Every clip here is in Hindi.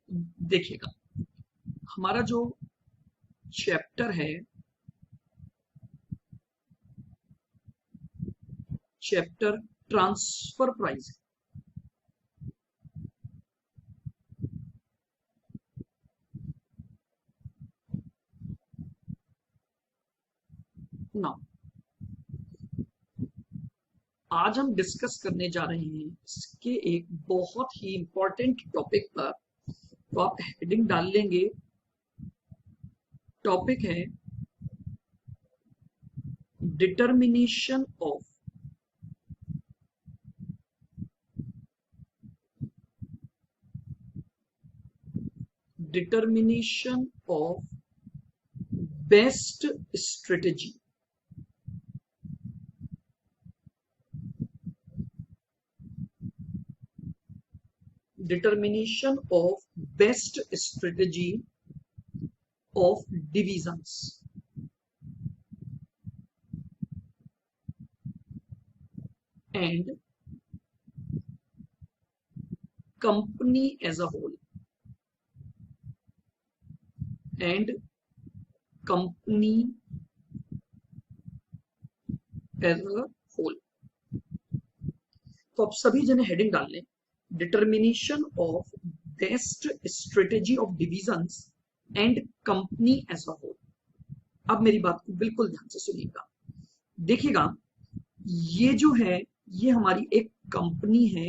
देखिएगा, हमारा जो चैप्टर है, चैप्टर ट्रांसफर प्राइस। नाउ आज हम डिस्कस करने जा रहे हैं इसके एक बहुत ही इंपॉर्टेंट टॉपिक पर। तो आप हेडिंग डाल लेंगे, टॉपिक है determination of best strategy. Determination of best strategy of divisions and company as a whole as a whole. तो आप सभी जने हेडिंग डाल लें, determination of best strategy of divisions and company as a whole. अब मेरी बात को बिल्कुल ध्यान से सुनिएगा, देखिएगा, ये जो है ये हमारी एक कंपनी है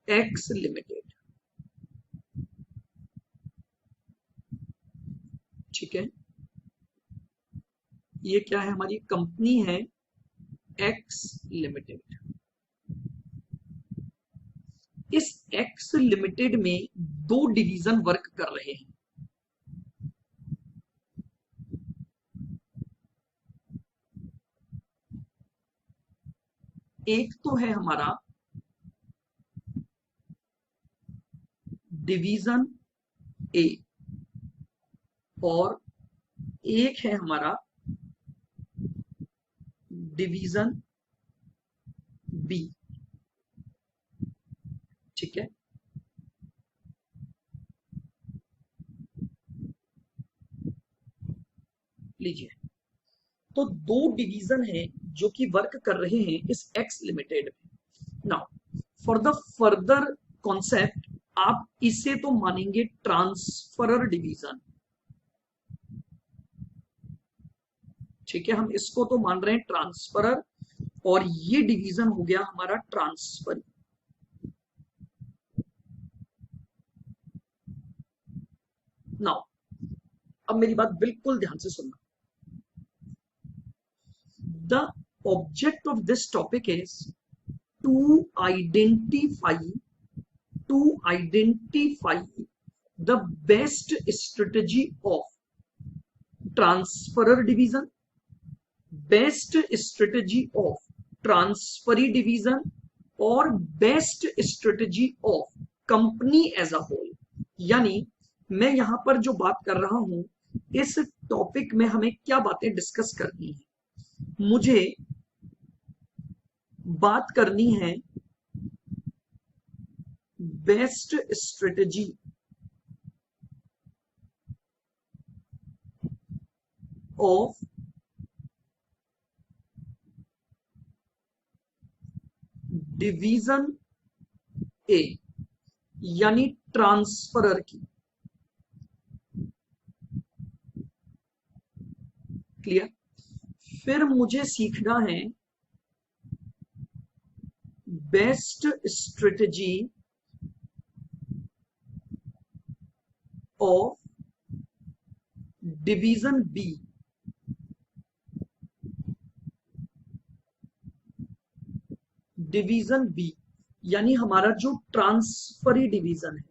एक्स लिमिटेड, ठीक है। ये क्या है, हमारी कंपनी है एक्स लिमिटेड। इस एक्स लिमिटेड में दो डिवीजन वर्क कर रहे हैं। एक तो है हमारा डिवीजन ए और एक है हमारा डिवीजन बी, ठीक है। लीजिए, तो दो डिवीजन हैं जो कि वर्क कर रहे हैं इस एक्स लिमिटेड में। Now for the further concept आप इसे तो मानेंगे ट्रांसफरर डिवीजन, ठीक है। हम इसको तो मान रहे हैं ट्रांसफरर और ये डिवीजन हो गया हमारा ट्रांसफर। नाउ अब मेरी बात बिल्कुल ध्यान से सुनना। The object of this topic is to identify the best strategy of transferer division, best strategy of transferee division और best strategy of company as a whole. यानी मैं यहां पर जो बात कर रहा हूं, इस टॉपिक में हमें क्या बातें डिस्कस करनी है। मुझे बात करनी है best strategy of division A यानी ट्रांसफरर की। क्लियर? फिर मुझे सीखना है best strategy of division B, division B यानी हमारा जो ट्रांसफरी डिवीजन है,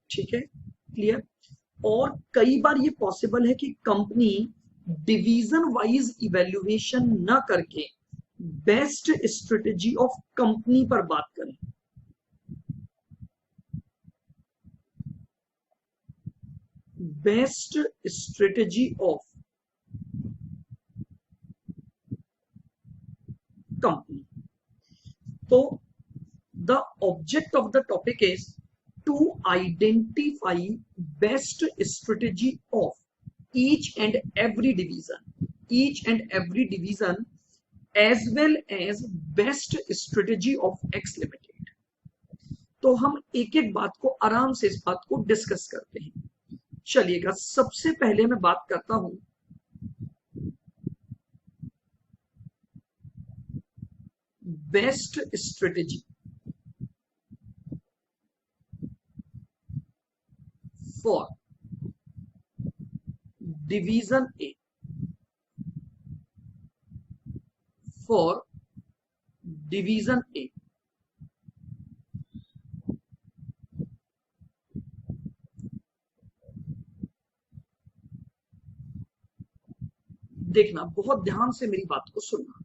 ठीक है। क्लियर? और कई बार ये पॉसिबल है कि कंपनी डिवीजन वाइज इवैल्यूएशन ना करके बेस्ट स्ट्रेटेजी ऑफ कंपनी पर बात करें। Best strategy of company. तो the object of the topic is to identify best strategy of each and every division as well as best strategy of X limited. तो हम एक एक बात को आराम से इस बात को डिस्कस करते हैं। चलिएगा, सबसे पहले मैं बात करता हूं best strategy for division A. For division A, देखना, बहुत ध्यान से मेरी बात को सुनना।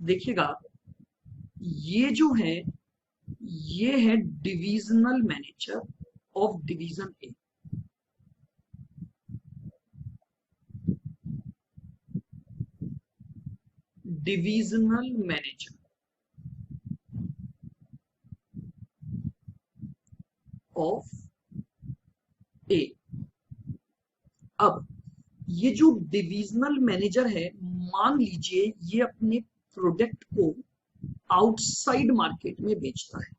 देखिएगा, ये जो है ये है divisional manager of division A. Divisional manager of A. अब ये जो डिविजनल मैनेजर है, मान लीजिए ये अपने प्रोडक्ट को आउटसाइड मार्केट में बेचता है।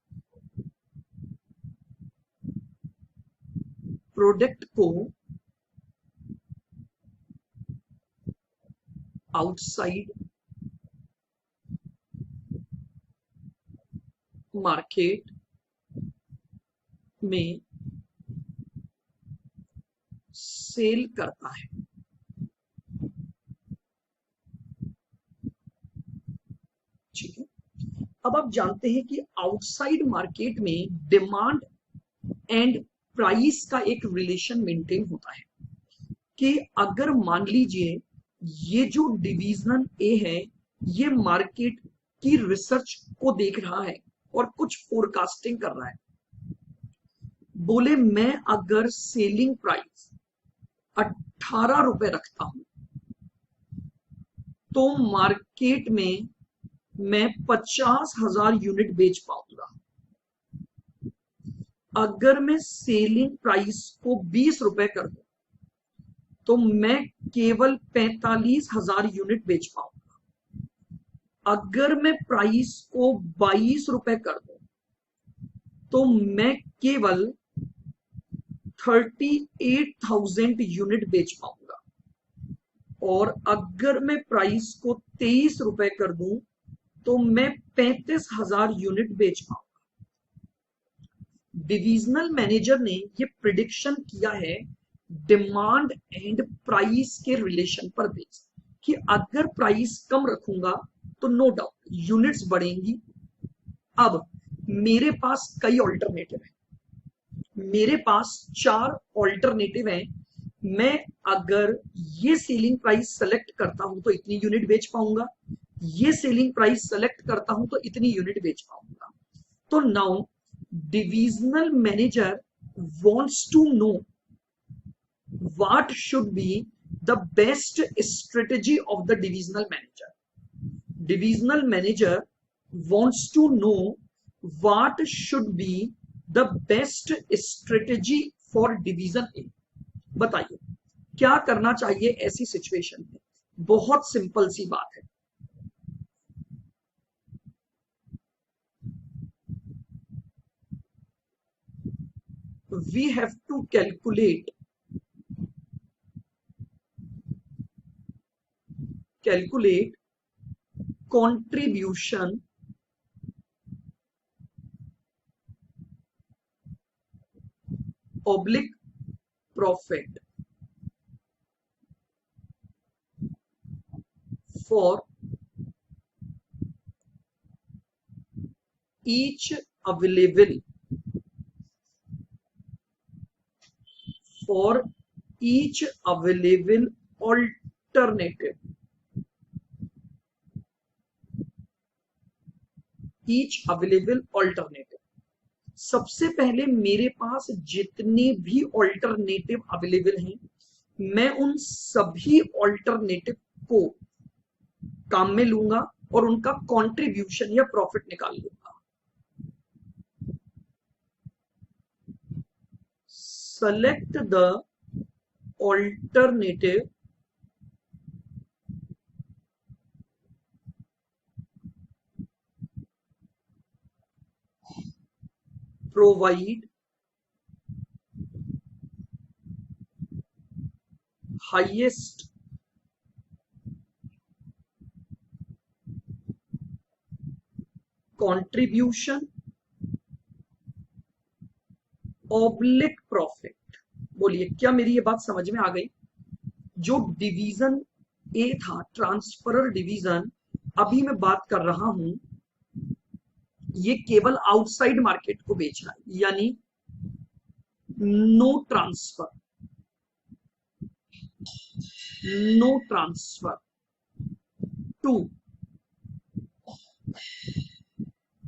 प्रोडक्ट को आउटसाइड मार्केट में सेल करता है। ठीक है, अब आप जानते हैं कि आउटसाइड मार्केट में डिमांड एंड प्राइस का एक रिलेशन मेंटेन होता है कि अगर मान लीजिए ये जो डिवीजन ए है ये मार्केट की रिसर्च को देख रहा है और कुछ फोरकास्टिंग कर रहा है, बोले मैं अगर सेलिंग प्राइस 18 रुपए रखता हूं तो मार्केट में मैं 50,000 यूनिट बेच पाऊंगा। अगर मैं सेलिंग प्राइस को 20 रुपए कर दूं तो मैं केवल 45,000 यूनिट बेच पाऊंगा। अगर मैं प्राइस को 22 रुपए कर दूं तो मैं केवल 38,000 यूनिट बेच पाऊंगा। और अगर मैं प्राइस को 23 रुपए कर दूं तो मैं 35,000 यूनिट बेच पाऊंगा। डिविजनल मैनेजर ने ये प्रिडिक्शन किया है डिमांड एंड प्राइस के रिलेशन पर बेस कि अगर प्राइस कम रखूंगा तो नो डाउट यूनिट्स बढ़ेंगी। अब मेरे पास कई ऑल्टरनेटिव है, मेरे पास 4 ऑल्टरनेटिव है। मैं अगर ये सेलिंग प्राइस सेलेक्ट करता हूं तो इतनी यूनिट बेच पाऊंगा, ये सेलिंग प्राइस सेलेक्ट करता हूं तो इतनी यूनिट बेच पाऊंगा। तो now divisional manager wants to know what should be the best strategy of the divisional manager. Divisional manager wants to know what should be the best strategy for division A. बताइए क्या करना चाहिए ऐसी सिचुएशन में? बहुत सिंपल सी बात है। We have to calculate contribution oblique profit for each available alternative सबसे पहले मेरे पास जितने भी ऑल्टरनेटिव अवेलेबल हैं मैं उन सभी ऑल्टरनेटिव को काम में लूंगा और उनका कंट्रीब्यूशन या प्रॉफिट निकाल लूंगा। Select the alternative provide highest contribution oblique profit. बोलिए क्या मेरी ये बात समझ में आ गई? जो डिवीजन ए था, ट्रांसफरर डिवीजन, अभी मैं बात कर रहा हूं, ये केवल आउटसाइड मार्केट को बेच रहा है, यानी no transfer, no transfer to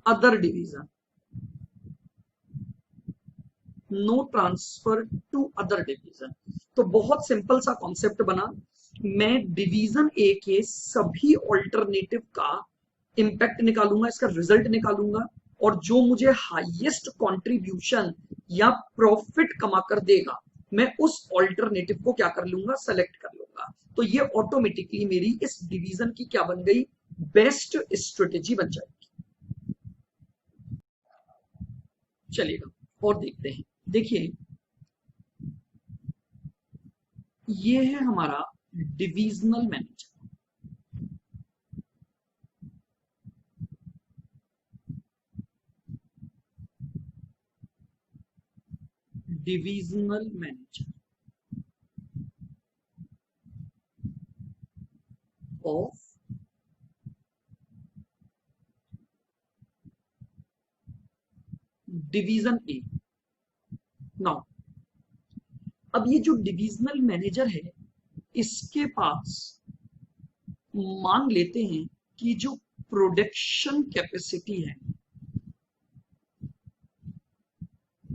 other division, no transfer to other division. तो बहुत सिंपल सा कॉन्सेप्ट बना, मैं डिवीजन ए के सभी ऑल्टरनेटिव का इंपैक्ट निकालूंगा, इसका रिजल्ट निकालूंगा, और जो मुझे हाईएस्ट कंट्रीब्यूशन या प्रॉफिट कमा कर देगा, मैं उस ऑल्टरनेटिव को क्या कर लूंगा, सेलेक्ट कर लूंगा। तो ये ऑटोमेटिकली मेरी इस डिवीजन की क्या बन गई, बेस्ट स्ट्रेटेजी बन जाएगी। चलिएगा और देखते हैं। देखिए ये है हमारा divisional manager. Divisional manager of division A. Now अब ये जो डिविजनल मैनेजर है, इसके पास मान लेते हैं कि जो प्रोडक्शन कैपेसिटी है,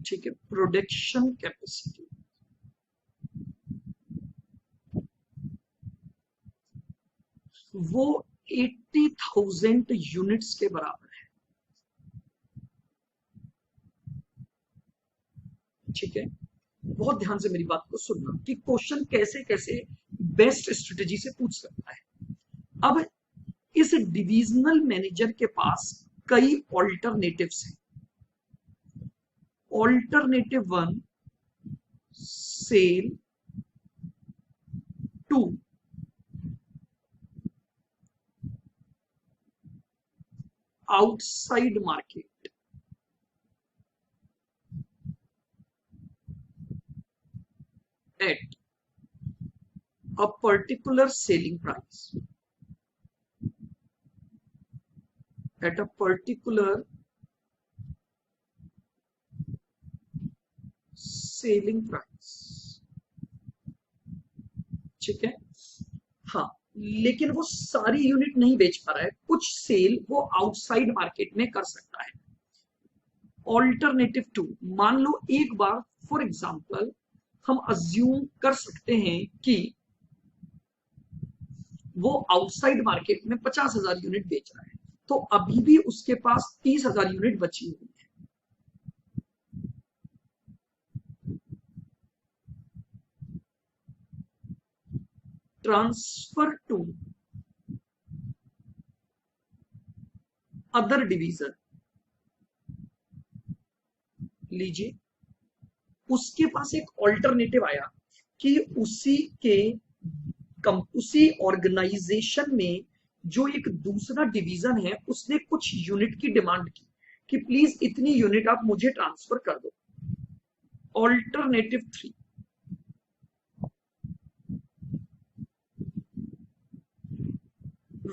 ठीक है, प्रोडक्शन कैपेसिटी वो 80,000 यूनिट्स के बराबर है। ठीक है, बहुत ध्यान से मेरी बात को सुनना कि क्वेश्चन कैसे कैसे बेस्ट स्ट्रेटेजी से पूछ सकता है। अब इस डिविजनल मैनेजर के पास कई ऑल्टरनेटिव्स हैं। Alternative 1, sell 2, outside market, at a particular selling price, at a particular selling price। ठीक है, हाँ, लेकिन वो सारी यूनिट नहीं बेच पा रहा है, कुछ सेल वो आउटसाइड मार्केट में कर सकता है। ऑल्टरनेटिव 2, मान लो एक बार फॉर एग्जांपल हम अज्यूम कर सकते हैं कि वो आउटसाइड मार्केट में 50,000 यूनिट बेच रहा है, तो अभी भी उसके पास 30,000 यूनिट बची हुई है। ट्रांसफर टू अदर डिवीजन, लीजिए उसके पास एक ऑल्टरनेटिव आया कि उसी ऑर्गेनाइजेशन में जो एक दूसरा डिवीजन है, उसने कुछ यूनिट की डिमांड की कि प्लीज इतनी यूनिट आप मुझे ट्रांसफर कर दो। Alternative 3,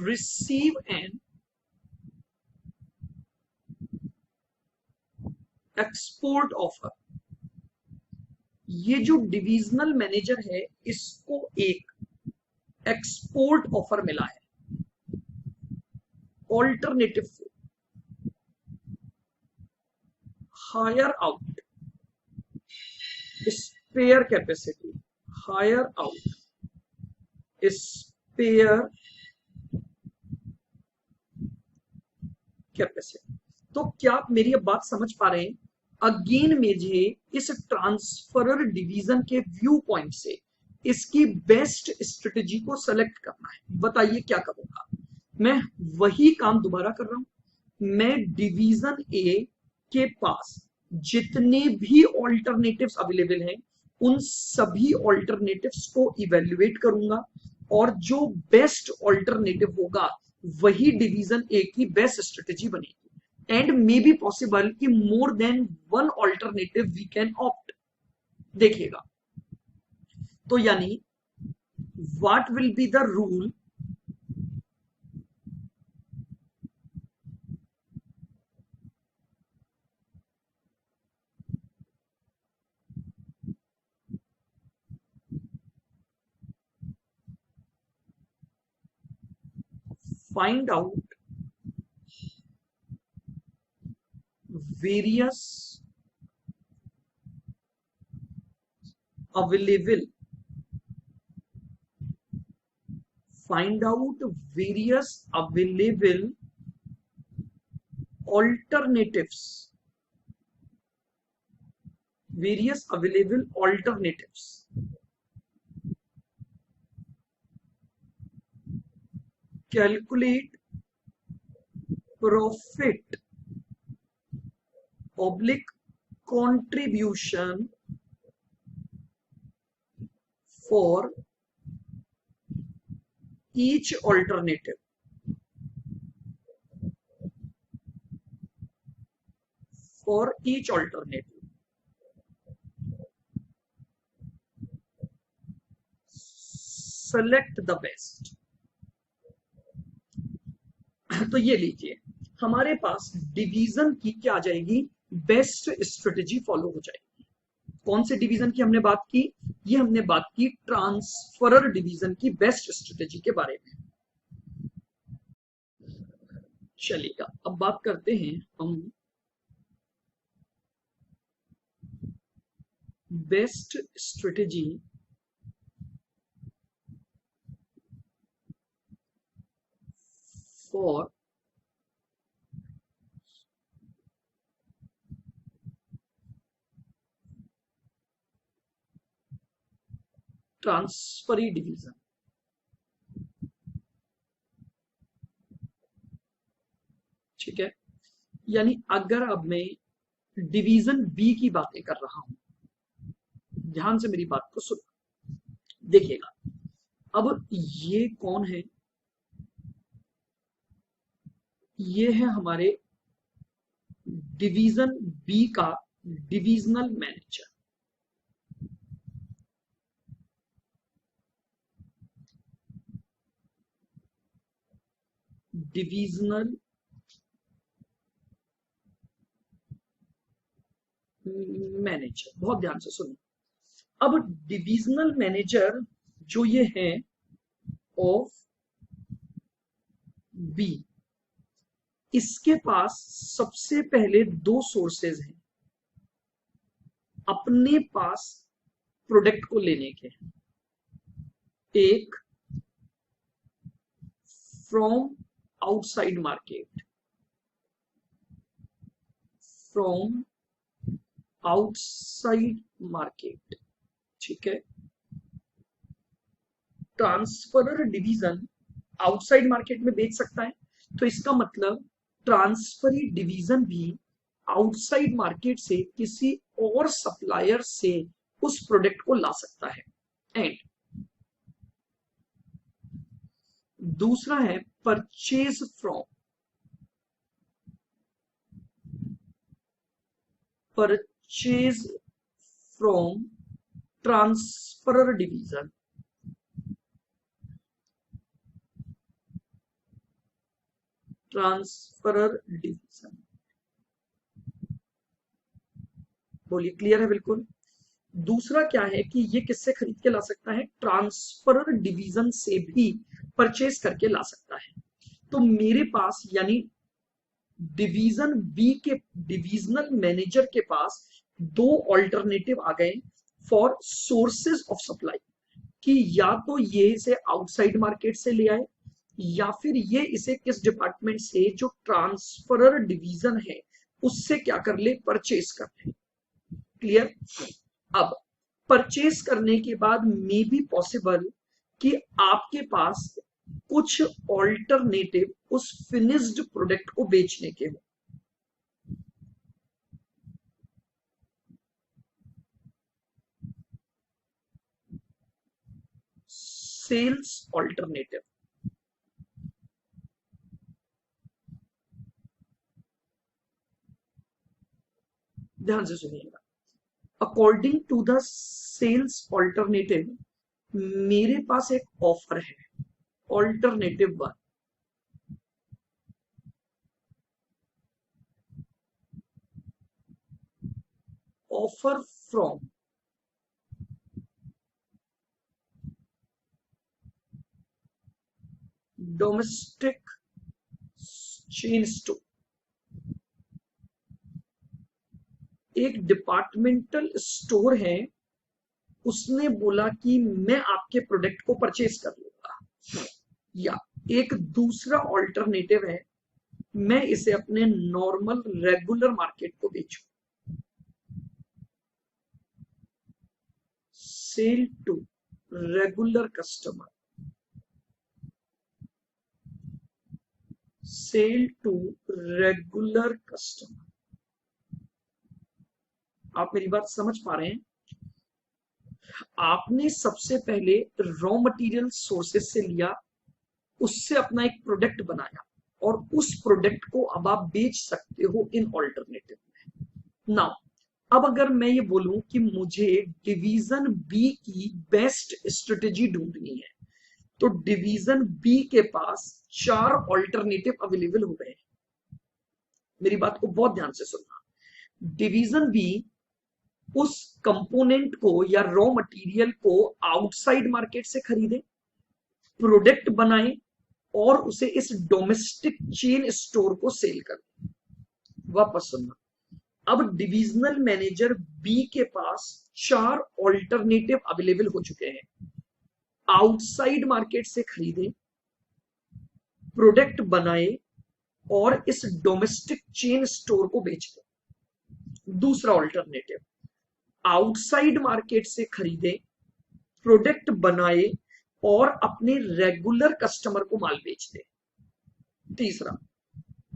receive an export offer। ये जो डिविजनल मैनेजर है, इसको एक एक्सपोर्ट ऑफर मिला है। Alternative 4, hire out spare capacity, hire out spare capacity. तो क्या आप मेरी अब बात समझ पा रहे हैं? अगेन मुझे इस ट्रांसफरर डिवीजन के व्यू पॉइंट से इसकी बेस्ट स्ट्रेटेजी को सेलेक्ट करना है। बताइए क्या करूंगा? मैं वही काम दोबारा कर रहा हूं। मैं डिवीजन ए के पास जितने भी ऑल्टरनेटिव्स अवेलेबल हैं उन सभी ऑल्टरनेटिव्स को इवेल्युएट करूंगा और जो बेस्ट ऑल्टरनेटिव होगा वही डिवीजन ए की बेस्ट स्ट्रेटेजी बनेगी। एंड मे बी पॉसिबल कि more than one alternative we can opt. देखिएगा, तो यानी what will be the rule? Find out various available alternatives, calculate profit oblique contribution for each alternative. Select the best. तो ये लीजिए, हमारे पास डिवीजन की क्या आ जाएगी? बेस्ट स्ट्रेटेजी फॉलो हो जाएगी। कौन से डिवीजन की हमने बात की? ये हमने बात की ट्रांसफरर डिवीजन की बेस्ट स्ट्रेटेजी के बारे में। चलिएगा, अब बात करते हैं हम best strategy for transferee division. ठीक है, यानी अगर अब मैं डिवीजन बी की बातें कर रहा हूं, ध्यान से मेरी बात को सुन, देखिएगा। अब ये कौन है? ये है हमारे डिवीजन बी का डिविजनल मैनेजर। डिविजनल मैनेजर, बहुत ध्यान से सुनो। अब डिविजनल मैनेजर जो ये है ऑफ बी, इसके पास सबसे पहले दो सोर्सेज हैं अपने पास प्रोडक्ट को लेने के। एक from outside market, from outside market. ठीक है, ट्रांसफरर डिवीजन आउटसाइड मार्केट में बेच सकता है, तो इसका मतलब ट्रांसफरी डिवीजन भी आउटसाइड मार्केट से किसी और सप्लायर से उस प्रोडक्ट को ला सकता है। एंड दूसरा है purchase from, purchase from transferor division. Transferor division, बोलिए क्लियर है? बिल्कुल। दूसरा क्या है कि ये किससे खरीद के ला सकता है? ट्रांसफरर डिवीजन से भी परचेज करके ला सकता है। तो मेरे पास यानी डिवीजन बी के डिविजनल मैनेजर के पास दो ऑल्टरनेटिव आ गए फॉर सोर्सेज ऑफ सप्लाई, कि या तो ये इसे आउटसाइड मार्केट से ले आए या फिर ये इसे किस डिपार्टमेंट से जो ट्रांसफरर डिवीजन है उससे क्या कर ले, परचेज कर ले। क्लियर। अब परचेज करने के बाद मे बी पॉसिबल कि आपके पास कुछ ऑल्टरनेटिव उस फिनिश्ड प्रोडक्ट को बेचने के हो। सेल्स ऑल्टरनेटिव, ध्यान से सुनिएगा। According to the sales alternative, मेरे पास एक ऑफर है, alternative one. Offer from domestic chain store. एक डिपार्टमेंटल स्टोर है, उसने बोला कि मैं आपके प्रोडक्ट को परचेज कर लूंगा। या एक दूसरा ऑल्टरनेटिव है, मैं इसे अपने नॉर्मल रेगुलर मार्केट को बेचूं। Sell to regular customer, sell to regular customer. आप मेरी बात समझ पा रहे हैं? आपने सबसे पहले रॉ मटेरियल सोर्सेस से लिया, उससे अपना एक प्रोडक्ट बनाया और उस प्रोडक्ट को अब आप बेच सकते हो इन ऑल्टरनेटिव में। नाउ अब अगर मैं ये बोलूं कि मुझे डिवीजन बी की बेस्ट स्ट्रेटेजी ढूंढनी है, तो डिवीजन बी के पास 4 ऑल्टरनेटिव अवेलेबल हो गए हैं। मेरी बात को बहुत ध्यान से सुनना। डिवीजन बी उस कंपोनेंट को या रॉ मटेरियल को आउटसाइड मार्केट से खरीदे, प्रोडक्ट बनाए और उसे इस डोमेस्टिक चेन स्टोर को सेल कर। वापस सुनना। अब डिविजनल मैनेजर बी के पास 4 ऑल्टरनेटिव अवेलेबल हो चुके हैं। आउटसाइड मार्केट से खरीदे, प्रोडक्ट बनाए और इस डोमेस्टिक चेन स्टोर को बेच दे। दूसरा ऑल्टरनेटिव, आउटसाइड मार्केट से खरीदे, प्रोडक्ट बनाए और अपने रेगुलर कस्टमर को माल बेच दे। तीसरा,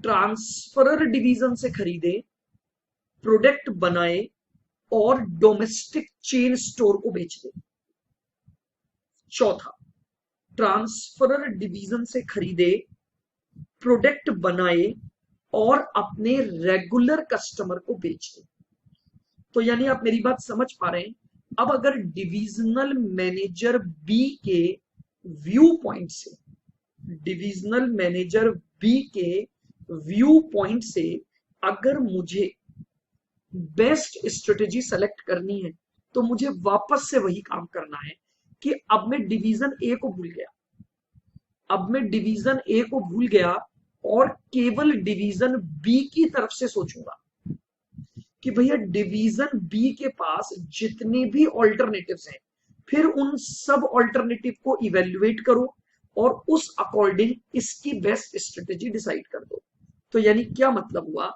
ट्रांसफरर डिवीजन से खरीदे, प्रोडक्ट बनाए और डोमेस्टिक चेन स्टोर को बेच दे। चौथा, ट्रांसफरर डिवीजन से खरीदे, प्रोडक्ट बनाए और अपने रेगुलर कस्टमर को बेच दे। तो यानी आप मेरी बात समझ पा रहे हैं? अब अगर डिविजनल मैनेजर बी के व्यू पॉइंट से, डिविजनल मैनेजर बी के व्यू पॉइंट से अगर मुझे बेस्ट स्ट्रेटेजी सेलेक्ट करनी है, तो मुझे वापस से वही काम करना है कि अब मैं डिवीजन ए को भूल गया, अब मैं डिवीजन ए को भूल गया और केवल डिवीजन बी की तरफ से सोचूंगा कि भैया डिवीजन बी के पास जितने भी ऑल्टरनेटिव्स हैं, फिर उन सब ऑल्टरनेटिव को इवेल्युएट करो और उस अकॉर्डिंग इसकी बेस्ट स्ट्रेटेजी डिसाइड कर दो। तो यानी क्या मतलब हुआ,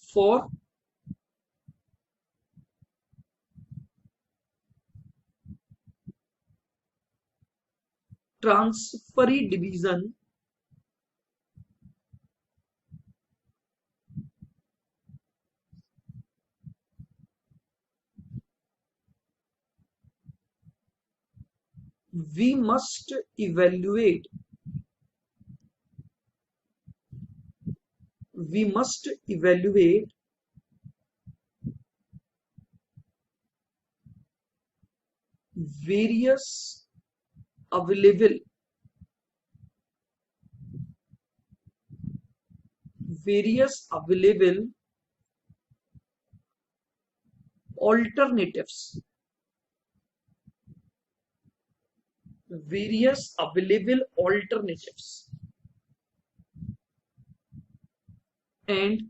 for transferee division we must evaluate we must evaluate various available alternatives, various available alternatives and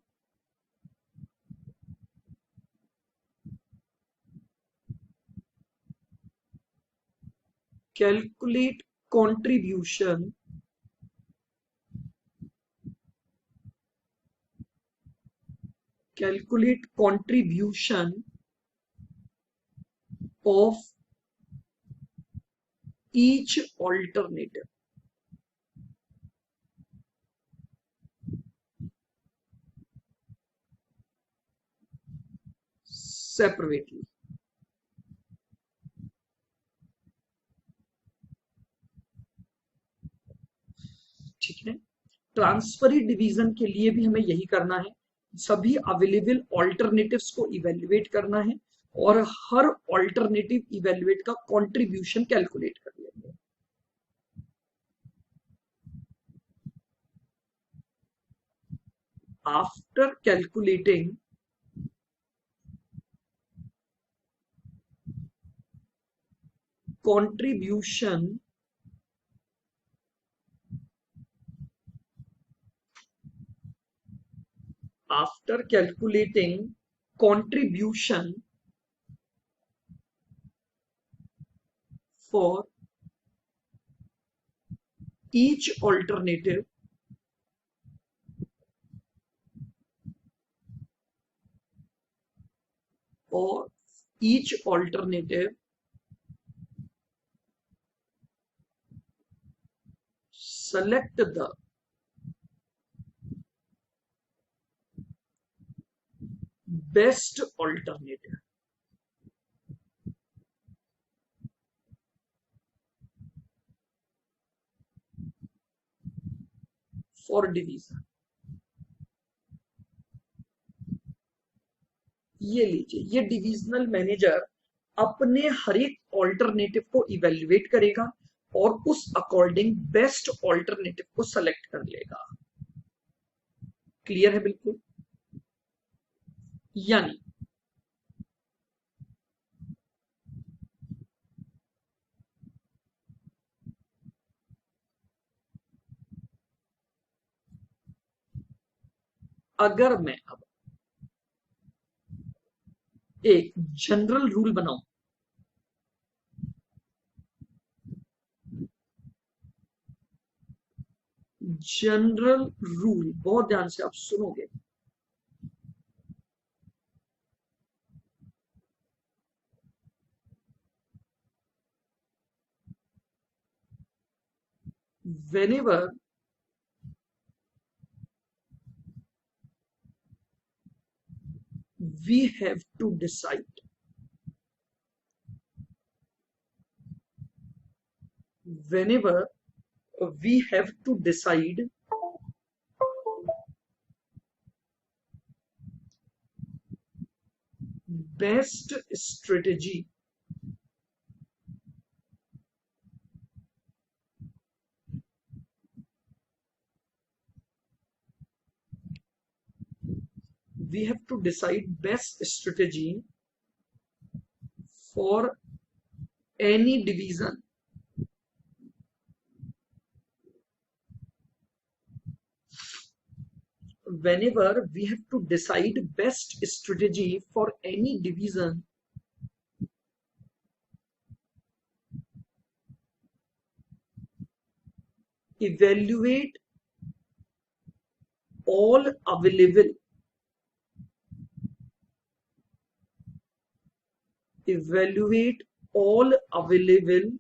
calculate contribution of each alternative separately. ठीक है, ट्रांसफरी डिवीजन के लिए भी हमें यही करना है, सभी अवेलेबल ऑल्टरनेटिव्स को इवेल्युएट करना है और हर ऑल्टरनेटिव इवेल्युएट का कंट्रीब्यूशन कैलकुलेट कर लेंगे। After calculating contribution after calculating contribution for each alternative or each alternative select the best alternative for division। ये लीजिए, ये डिविजनल मैनेजर अपने हर एक ऑल्टरनेटिव को इवेल्युएट करेगा और उस अकॉर्डिंग बेस्ट ऑल्टरनेटिव को सेलेक्ट कर लेगा। क्लियर है बिल्कुल? यानी अगर मैं अब एक जनरल रूल बनाऊं, जनरल रूल बहुत ध्यान से आप सुनोगे, whenever we have to decide whenever we have to decide best strategy we have to decide best strategy for any division whenever we have to decide best strategy for any division evaluate all available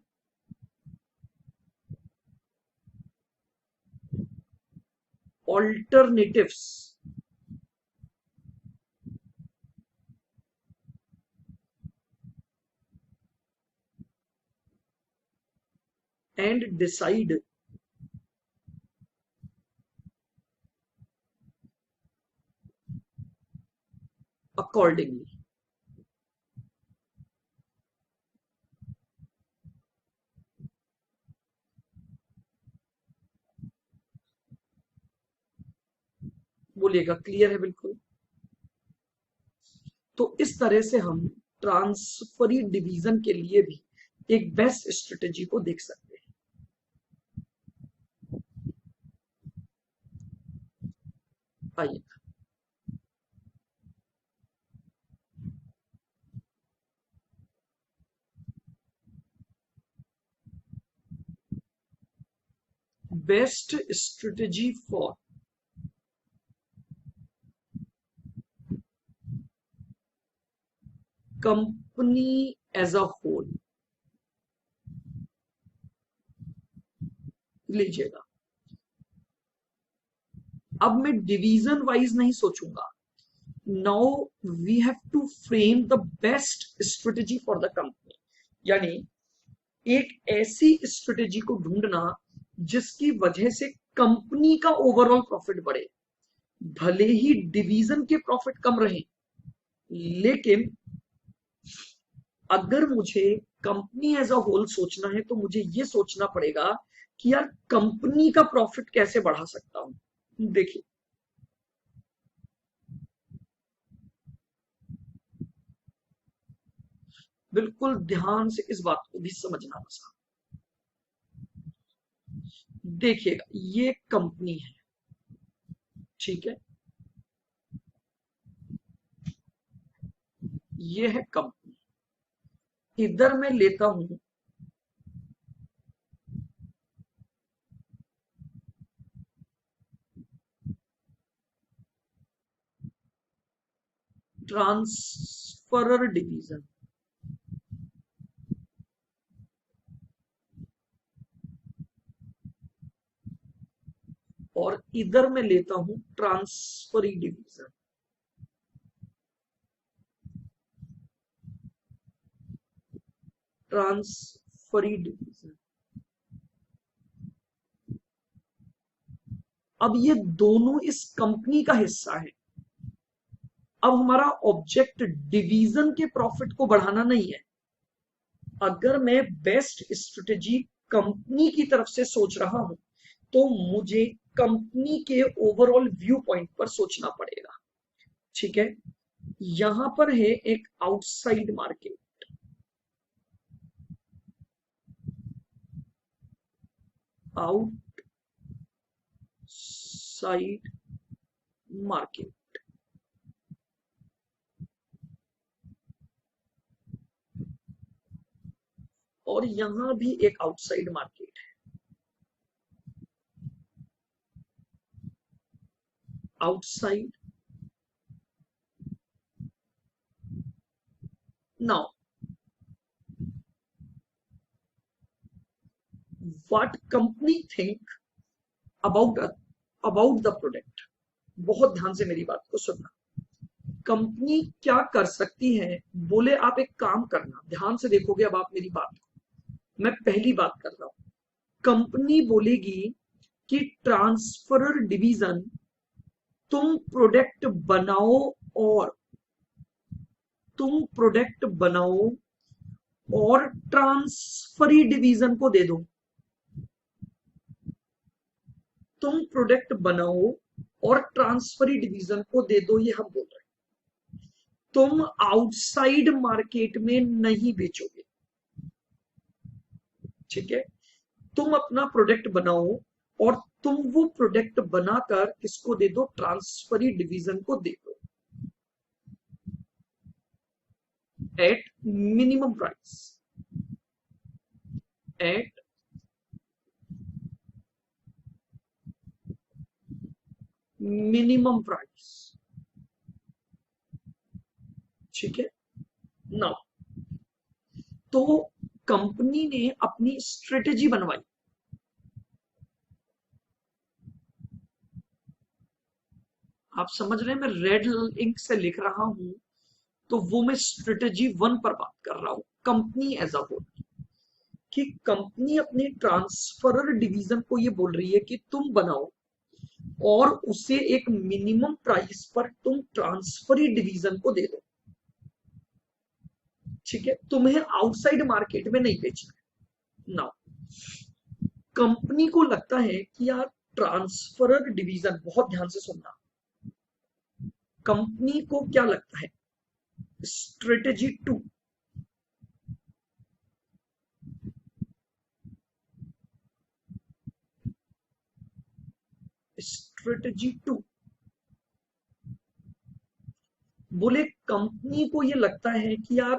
alternatives and decide accordingly। बोलिएगा, क्लियर है बिल्कुल? तो इस तरह से हम ट्रांसफरी डिवीजन के लिए भी एक बेस्ट स्ट्रेटेजी को देख सकते हैं। आइए, best strategy for company as a whole. लीजिएगा, अब मैं डिवीजन वाइज नहीं सोचूंगा। Now we have to frame the best strategy for the company, यानी एक ऐसी स्ट्रेटेजी को ढूंढना जिसकी वजह से कंपनी का ओवरऑल प्रॉफिट बढ़े। भले ही डिवीजन के प्रॉफिट कम रहे, लेकिन अगर मुझे कंपनी एज अ होल सोचना है तो मुझे ये सोचना पड़ेगा कि यार कंपनी का प्रॉफिट कैसे बढ़ा सकता हूं। देखिए, बिल्कुल ध्यान से इस बात को भी समझना बस। देखिएगा, ये कंपनी है, ठीक है, ये है कंपनी। इधर मैं लेता हूं ट्रांसफरर डिवीजन, और इधर मैं लेता हूं ट्रांसफरी डिवीजन। ट्रांसफरी डिवीजन, अब ये दोनों इस कंपनी का हिस्सा है। अब हमारा ऑब्जेक्ट डिवीजन के प्रॉफिट को बढ़ाना नहीं है। अगर मैं बेस्ट स्ट्रेटेजी कंपनी की तरफ से सोच रहा हूं तो मुझे कंपनी के ओवरऑल व्यू पॉइंट पर सोचना पड़ेगा, ठीक है। यहां पर है एक आउटसाइड मार्केट, आउटसाइड मार्केट, और यहां भी एक आउटसाइड मार्केट है। Outside, now what company think about the product. बहुत ध्यान से मेरी बात को सुनना। कंपनी क्या कर सकती है, बोले आप एक काम करना, ध्यान से देखोगे अब आप मेरी बात को। मैं पहली बात कर रहा हूं, कंपनी बोलेगी कि ट्रांसफरर डिवीजन तुम प्रोडक्ट बनाओ, और तुम प्रोडक्ट बनाओ और ट्रांसफरी डिवीजन को दे दो। तुम प्रोडक्ट बनाओ और ट्रांसफरी डिवीजन को दे दो, ये हम बोल रहे हैं। तुम आउटसाइड मार्केट में नहीं बेचोगे, ठीक है। तुम अपना प्रोडक्ट बनाओ और तुम वो प्रोडक्ट बनाकर किसको दे दो, ट्रांसफरी डिवीजन को दे दो at minimum price, at minimum price, ठीक है। नाउ तो कंपनी ने अपनी स्ट्रेटेजी बनवाई। आप समझ रहे हैं, मैं रेड इंक से लिख रहा हूं तो वो मैं स्ट्रेटेजी 1 पर बात कर रहा हूं, कंपनी एज अ होल। कि कंपनी अपने ट्रांसफरर डिवीजन को ये बोल रही है कि तुम बनाओ और उसे एक मिनिमम प्राइस पर तुम ट्रांसफरी डिवीजन को दे दो, ठीक है। तुम्हें आउटसाइड मार्केट में नहीं बेचना है। नाउ कंपनी को लगता है कि यार ट्रांसफरर डिवीजन, बहुत ध्यान से सुनना, कंपनी को क्या लगता है, स्ट्रेटेजी 2, स्ट्रेटेजी 2 बोले कंपनी को ये लगता है कि यार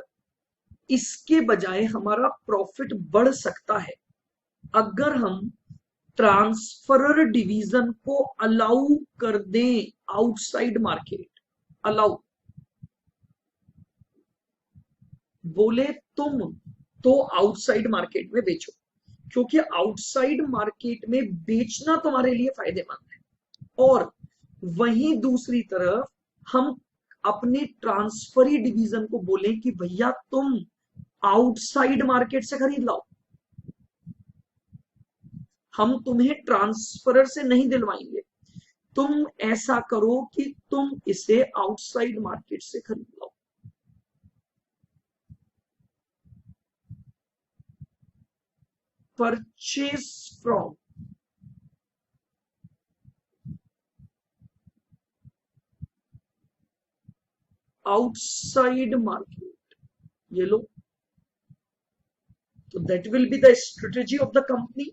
इसके बजाय हमारा प्रॉफिट बढ़ सकता है अगर हम ट्रांसफरर डिवीजन को अलाउ कर दें आउटसाइड मार्केट, अलाउ, बोले तुम तो आउटसाइड मार्केट में बेचो, क्योंकि आउटसाइड मार्केट में बेचना तुम्हारे लिए फायदेमंद है। और वहीं दूसरी तरफ हम अपने ट्रांसफरी डिवीजन को बोलें कि भैया तुम आउटसाइड मार्केट से खरीद लाओ, हम तुम्हें ट्रांसफरर से नहीं दिलवाएंगे, तुम ऐसा करो कि तुम इसे आउटसाइड मार्केट से खरीद लो। परचेज फ्रॉम आउटसाइड मार्केट, ये लो। तो that will be the strategy of the company.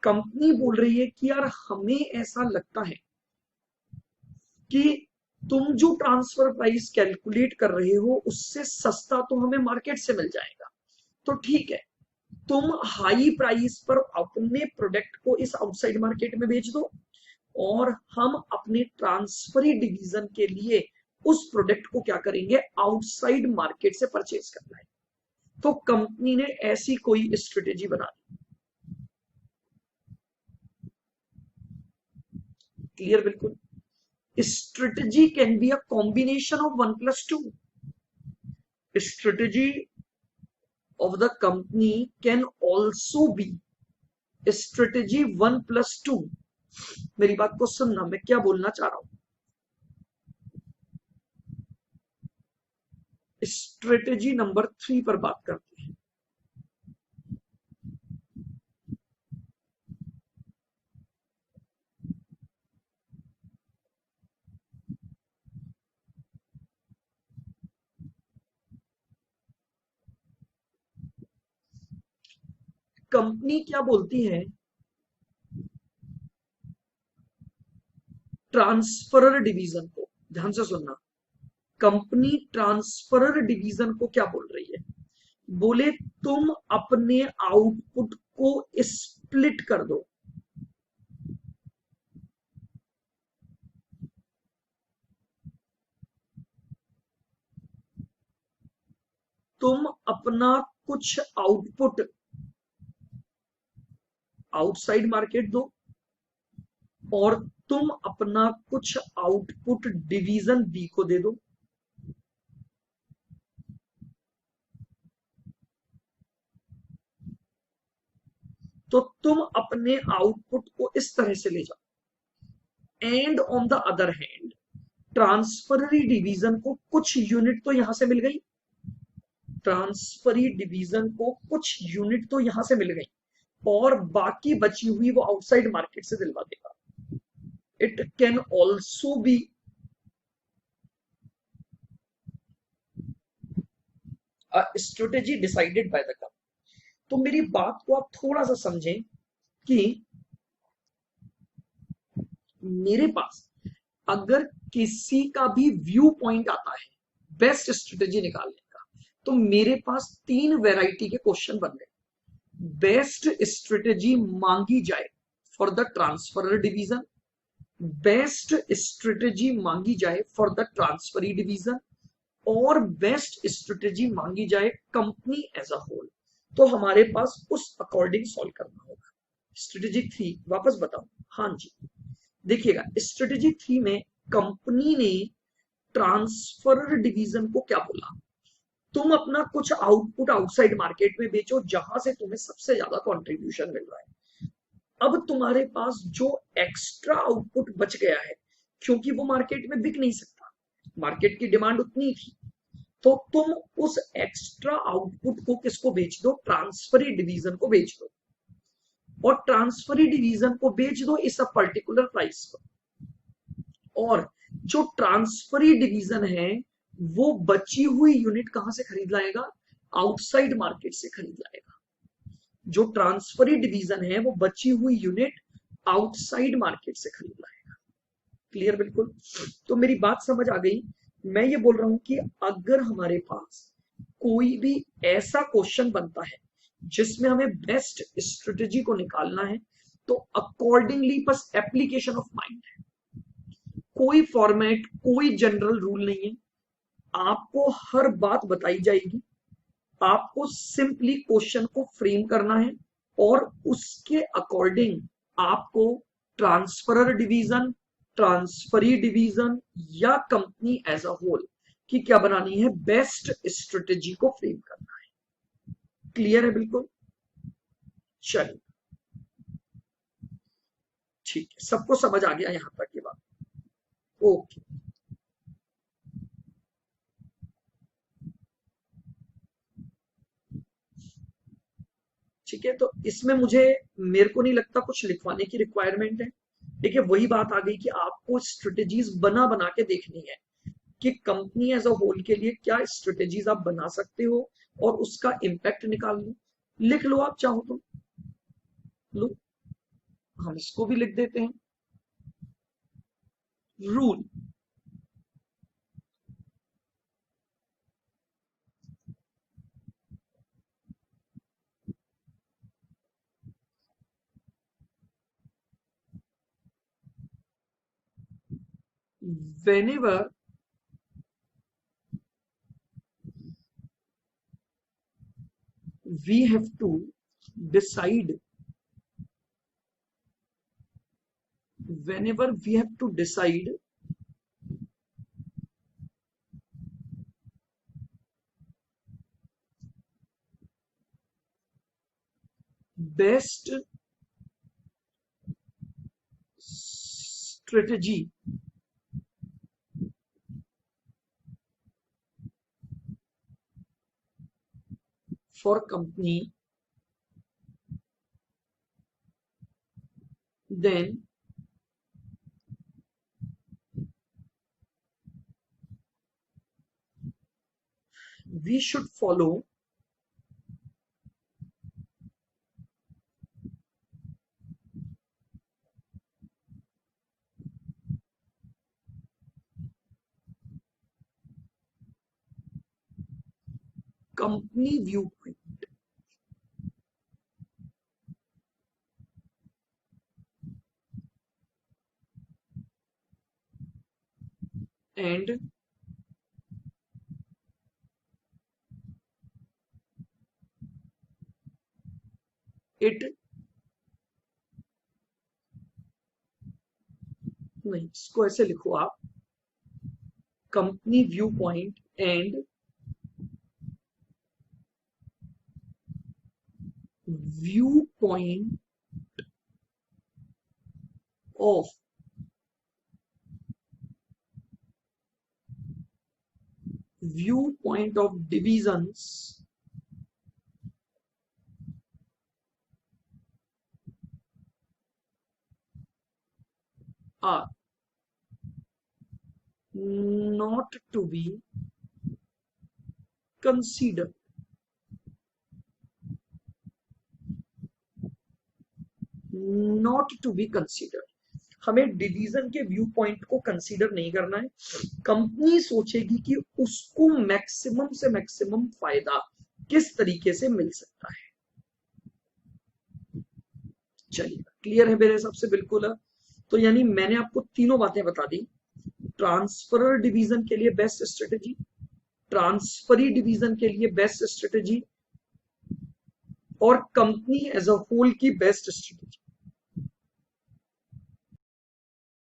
Company बोल रही है कि यार हमें ऐसा लगता है कि तुम जो ट्रांसफर प्राइस कैलकुलेट कर रहे हो उससे सस्ता तो हमें मार्केट से मिल जाएगा, तो ठीक है, तुम हाई प्राइस पर अपने प्रोडक्ट को इस आउटसाइड मार्केट में बेच दो और हम अपने ट्रांसफरी डिवीजन के लिए उस प्रोडक्ट को क्या करेंगे, आउटसाइड मार्केट से परचेज करना है। तो कंपनी ने ऐसी कोई स्ट्रेटेजी बना दी। क्लियर? बिल्कुल। Strategy can be a combination of 1+2। Strategy of the company can also be strategy 1+2। मेरी बात को सुनना, मैं क्या बोलना चाह रहा हूं। स्ट्रेटेजी नंबर 3 पर बात करते हैं। कंपनी क्या बोलती है, ट्रांसफरर डिवीजन को, ध्यान से सुनना, कंपनी ट्रांसफरर डिवीजन को क्या बोल रही है, बोले तुम अपने आउटपुट को स्प्लिट कर दो, तुम अपना कुछ आउटपुट आउटसाइड मार्केट दो और तुम अपना कुछ आउटपुट डिवीजन बी को दे दो। तो तुम अपने आउटपुट को इस तरह से ले जाओ। And on the other hand transferee division को कुछ यूनिट तो यहां से मिल गई, ट्रांसफरी डिवीजन को कुछ यूनिट तो यहां से मिल गई और बाकी बची हुई वो आउटसाइड मार्केट से दिलवा देगा। It can also be a strategy decided by the company. तो मेरी बात को आप थोड़ा सा समझें कि मेरे पास अगर किसी का भी व्यू पॉइंट आता है बेस्ट स्ट्रेटेजी निकालने का, तो मेरे पास 3 वैरायटी के क्वेश्चन बन गए। बेस्ट स्ट्रेटेजी मांगी जाए for the transferor division, best strategy मांगी जाए फॉर द ट्रांसफरी डिवीजन और बेस्ट स्ट्रेटेजी मांगी जाए कंपनी एज अ होल। तो हमारे पास उस अकॉर्डिंग सॉल्व करना होगा। स्ट्रेटेजी 3 वापस बताओ। हाँ जी, देखिएगा स्ट्रेटेजी 3 में कंपनी ने ट्रांसफरर डिवीजन को क्या बोला, तुम अपना कुछ आउटपुट आउटसाइड मार्केट में बेचो जहां से तुम्हें सबसे ज्यादा कंट्रीब्यूशन मिल रहा है। अब तुम्हारे पास जो एक्स्ट्रा आउटपुट बच गया है, क्योंकि वो मार्केट में बिक नहीं सकता, मार्केट की डिमांड उतनी थी, तो तुम उस एक्स्ट्रा आउटपुट को किसको बेच दो, ट्रांसफरी डिवीजन को बेच दो और ट्रांसफरी डिवीजन को बेच दो इस अ पर्टिकुलर प्राइस पर। और जो ट्रांसफरी डिवीजन है वो बची हुई यूनिट कहां से खरीद लाएगा, आउटसाइड मार्केट से खरीद लाएगा। जो ट्रांसफरी डिवीजन है वो बची हुई यूनिट आउटसाइड मार्केट से खरीद लाएगा। क्लियर? बिल्कुल। तो मेरी बात समझ आ गई। मैं ये बोल रहा हूं कि अगर हमारे पास कोई भी ऐसा क्वेश्चन बनता है जिसमें हमें बेस्ट स्ट्रेटेजी को निकालना है, तो अकॉर्डिंगली बस एप्लीकेशन ऑफ माइंड है, कोई फॉर्मेट, कोई जनरल रूल नहीं है। आपको हर बात बताई जाएगी, आपको सिंपली क्वेश्चन को फ्रेम करना है और उसके अकॉर्डिंग आपको ट्रांसफरर डिवीजन, ट्रांसफरी डिवीजन या कंपनी एज अ होल की क्या बनानी है, बेस्ट स्ट्रेटेजी को फ्रेम करना है। क्लियर है बिल्कुल? चलिए ठीक है, सबको समझ आ गया यहां तक की बात? ओके। ठीक है, तो इसमें मुझे, मेरे को नहीं लगता कुछ लिखवाने की रिक्वायरमेंट है। देखिए वही बात आ गई कि आपको स्ट्रेटेजीज बना बना के देखनी है कि कंपनी एज अ होल के लिए क्या स्ट्रेटेजीज आप बना सकते हो और उसका इम्पैक्ट निकाल लो। लिख लो आप चाहो तो, लो हम इसको भी लिख देते हैं। Rule, whenever we have to decide, whenever we have to decide best strategy for company, then we should follow company viewpoint and it, नहीं इसको ऐसे लिखो आप, company view point and view point of divisions are not to be considered, not to be considered। हमें डिवीजन के व्यू पॉइंट को कंसीडर नहीं करना है, कंपनी सोचेगी कि उसको मैक्सिमम से मैक्सिमम फायदा किस तरीके से मिल सकता है। चलिए क्लियर है मेरे हिसाब से? बिल्कुल है। तो यानी मैंने आपको तीनों बातें बता दी, ट्रांसफरर डिवीजन के लिए बेस्ट स्ट्रेटेजी, ट्रांसफरी डिवीजन के लिए बेस्ट स्ट्रेटेजी और कंपनी एज अ होल की बेस्ट स्ट्रेटेजी।